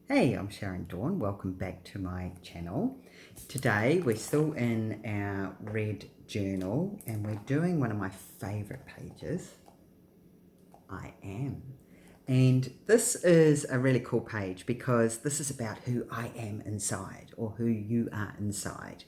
Hey, I'm Sharon Dawn. Welcome back to my channel. Today we're still in our red journal and we're doing one of my favorite pages, I Am. And this is a really cool page because this is about who I am inside or who you are inside.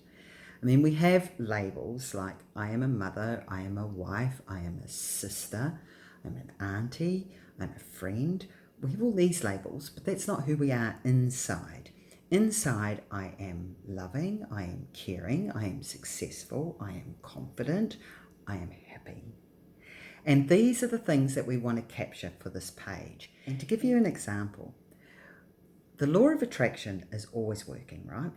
I mean, we have labels like I am a mother, I am a wife, I am a sister, I'm an auntie, I'm a friend. We have all these labels, but that's not who we are inside. Inside, I am loving, I am caring, I am successful, I am confident, I am happy. And these are the things that we want to capture for this page. And to give you an example, the law of attraction is always working, right?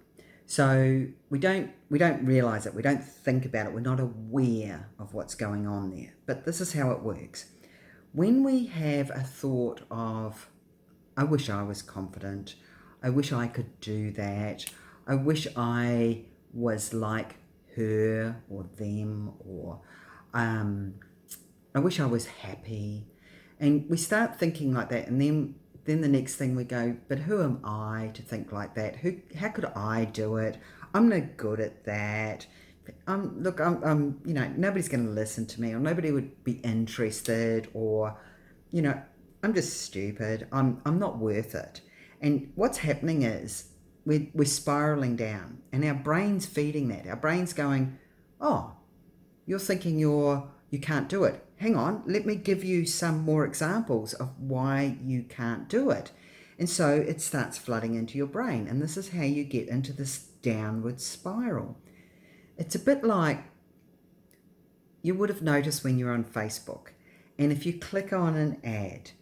So we don't realize it, we don't think about it, we're not aware of what's going on there. But this is how it works. When we have a thought of, I wish I was confident, I wish I could do that, I wish I was like her or them, or I wish I was happy. And we start thinking like that, and then the next thing we go, but who am I to think like that? How could I do it? I'm no good at that. Nobody's going to listen to me, or nobody would be interested, or, I'm just stupid. I'm not worth it. And what's happening is we're spiraling down, and our brain's feeding that. Our brain's going, oh, you're thinking you can't do it. Hang on, let me give you some more examples of why you can't do it. And so it starts flooding into your brain, and this is how you get into this downward spiral. It's a bit like you would have noticed when you're on Facebook, and if you click on an ad,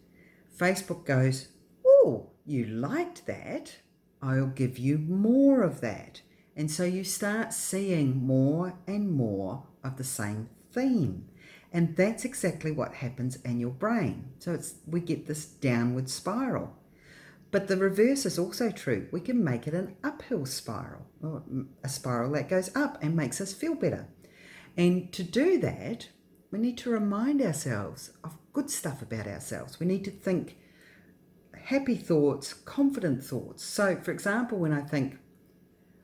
Facebook goes, oh, you liked that, I'll give you more of that. And so you start seeing more and more of the same theme. And that's exactly what happens in your brain. So we get this downward spiral. But the reverse is also true. We can make it an uphill spiral, or a spiral that goes up and makes us feel better. And to do that, we need to remind ourselves of good stuff about ourselves. We need to think happy thoughts, confident thoughts. So, for example, when I think,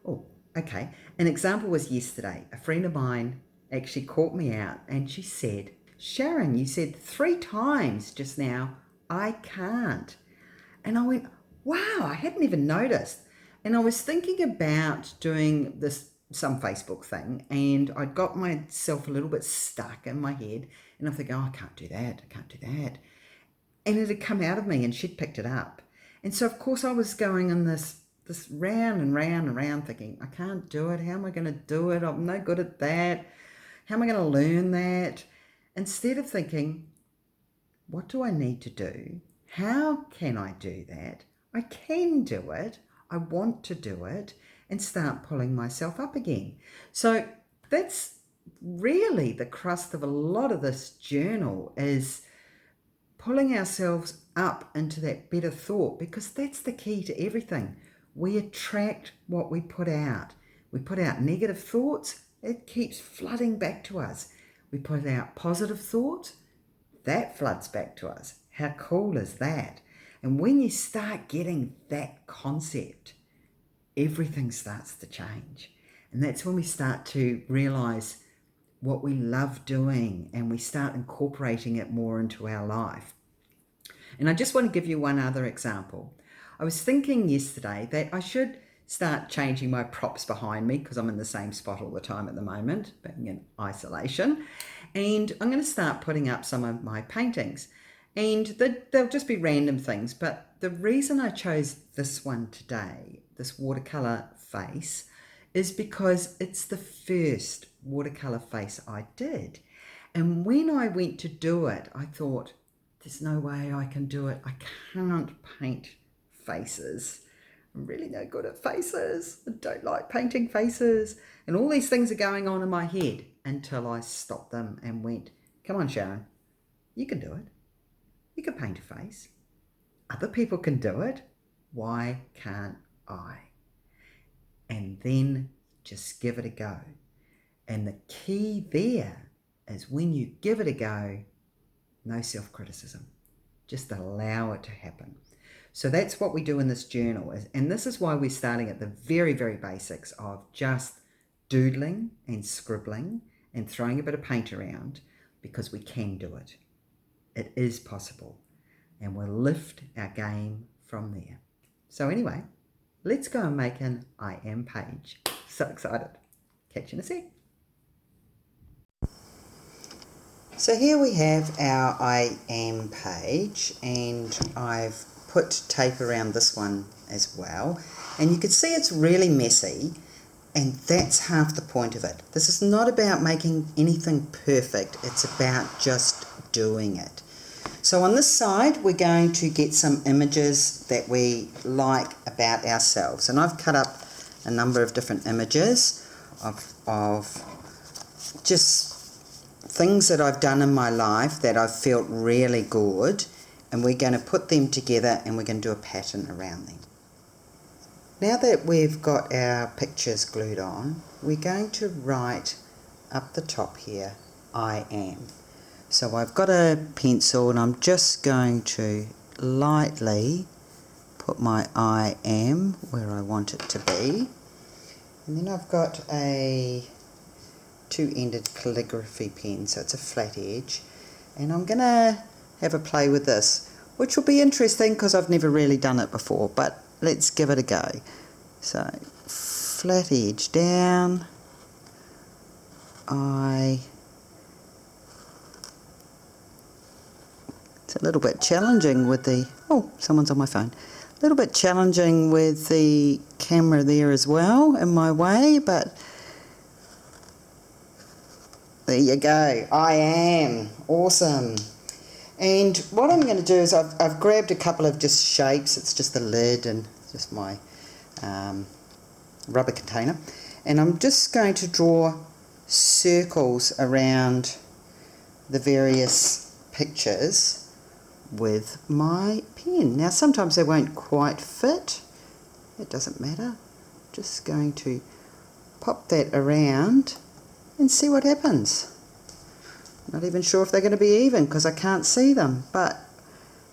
oh, okay, an example was yesterday. A friend of mine actually caught me out and she said, Sharon, you said 3 times just now, I can't. And I went, wow, I hadn't even noticed. And I was thinking about doing some Facebook thing, and I got myself a little bit stuck in my head, and I'm thinking, oh, I can't do that, I can't do that. And it had come out of me, and she'd picked it up. And so, of course, I was going in this round and round and round thinking, I can't do it. How am I going to do it? I'm no good at that. How am I going to learn that? Instead of thinking, what do I need to do? How can I do that? I can do it. I want to do it, and start pulling myself up again. So that's really the crust of a lot of this journal, is pulling ourselves up into that better thought, because that's the key to everything. We attract what we put out. We put out negative thoughts, it keeps flooding back to us. We put out positive thoughts, that floods back to us. How cool is that? And when you start getting that concept, everything starts to change. And that's when we start to realize what we love doing, and we start incorporating it more into our life. And I just want to give you one other example. I was thinking yesterday that I should start changing my props behind me, because I'm in the same spot all the time at the moment, being in isolation. And I'm going to start putting up some of my paintings. And they'll just be random things. But the reason I chose this one today, this watercolor face, is because it's the first watercolor face I did. And when I went to do it, I thought, there's no way I can do it. I can't paint faces. I'm really no good at faces. I don't like painting faces. And all these things are going on in my head, until I stopped them and went, come on, Sharon, you can do it. You can paint a face. Other people can do it. Why can't I? And then just give it a go. And the key there is, when you give it a go, no self-criticism. Just allow it to happen. So that's what we do in this journal. And this is why we're starting at the very, very basics of just doodling and scribbling and throwing a bit of paint around, because we can do it. It is possible. And we'll lift our game from there. So anyway, let's go and make an I am page. So excited. Catch you in a sec. So here we have our I am page, and I've put tape around this one as well. And you can see it's really messy, and that's half the point of it. This is not about making anything perfect. It's about just doing it. So on this side, we're going to get some images that we like about ourselves. And I've cut up a number of different images of just things that I've done in my life that I've felt really good. And we're going to put them together and we're going to do a pattern around them. Now that we've got our pictures glued on, we're going to write up the top here, I am. So I've got a pencil and I'm just going to lightly put my I am where I want it to be. And then I've got a two-ended calligraphy pen, so it's a flat edge. And I'm going to have a play with this, which will be interesting because I've never really done it before, but let's give it a go. So flat edge down, it's a little bit challenging with the, oh, someone's on my phone. A little bit challenging with the camera there as well in my way, but there you go. I am. Awesome. And what I'm going to do is I've grabbed a couple of just shapes. It's just the lid and just my rubber container. And I'm just going to draw circles around the various pictures with my pen. Now sometimes they won't quite fit. It doesn't matter. Just going to pop that around and see what happens. Not even sure if they're going to be even because I can't see them, but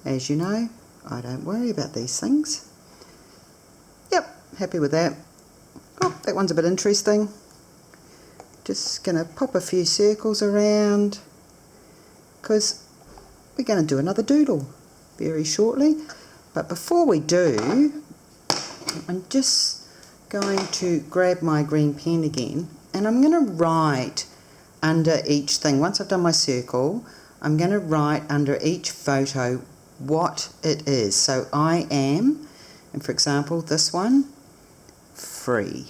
as you know, I don't worry about these things. Yep, happy with that. Oh, that one's a bit interesting. Just going to pop a few circles around because we're going to do another doodle very shortly. But before we do, I'm just going to grab my green pen again and I'm going to write under each thing. Once I've done my circle, I'm going to write under each photo what it is. So I am, and for example this one, free.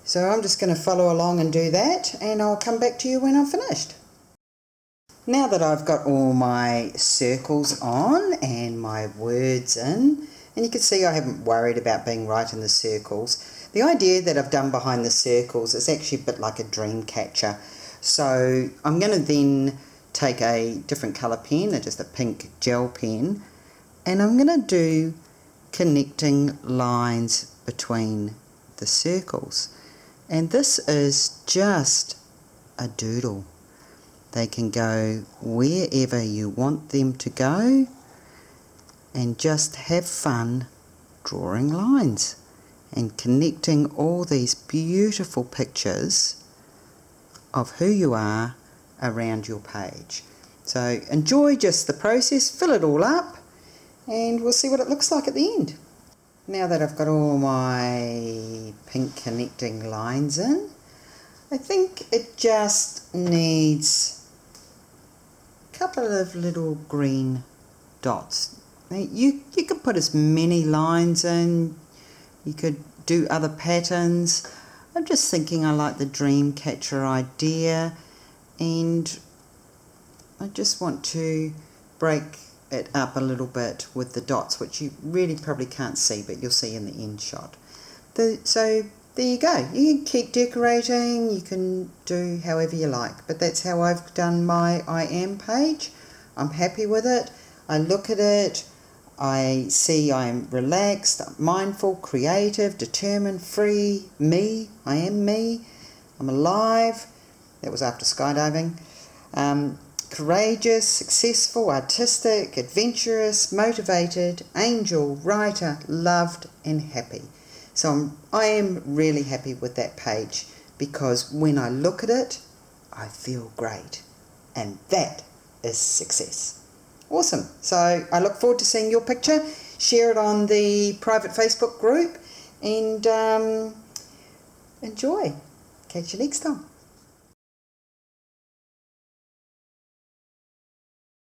So I'm just going to follow along and do that, and I'll come back to you when I'm finished. Now that I've got all my circles on and my words in, and you can see I haven't worried about being right in the circles. The idea that I've done behind the circles is actually a bit like a dream catcher. So I'm going to then take a different colour pen, just a pink gel pen, and I'm going to do connecting lines between the circles. And this is just a doodle. They can go wherever you want them to go, and just have fun drawing lines and connecting all these beautiful pictures of who you are around your page. So enjoy just the process, fill it all up, and we'll see what it looks like at the end. Now that I've got all my pink connecting lines in, I think it just needs a couple of little green dots. You could put as many lines in, you could do other patterns. I'm just thinking I like the dream catcher idea, and I just want to break it up a little bit with the dots, which you really probably can't see, but you'll see in the end shot. So there you go. You can keep decorating, you can do however you like, but that's how I've done my I am page. I'm happy with it. I look at it, I see I'm relaxed, mindful, creative, determined, free, me. I am me. I'm alive. That was after skydiving. courageous, successful, artistic, adventurous, motivated, angel, writer, loved and happy. So I am really happy with that page because when I look at it, I feel great. And that is success. Awesome. So I look forward to seeing your picture. Share it on the private Facebook group and enjoy. Catch you next time.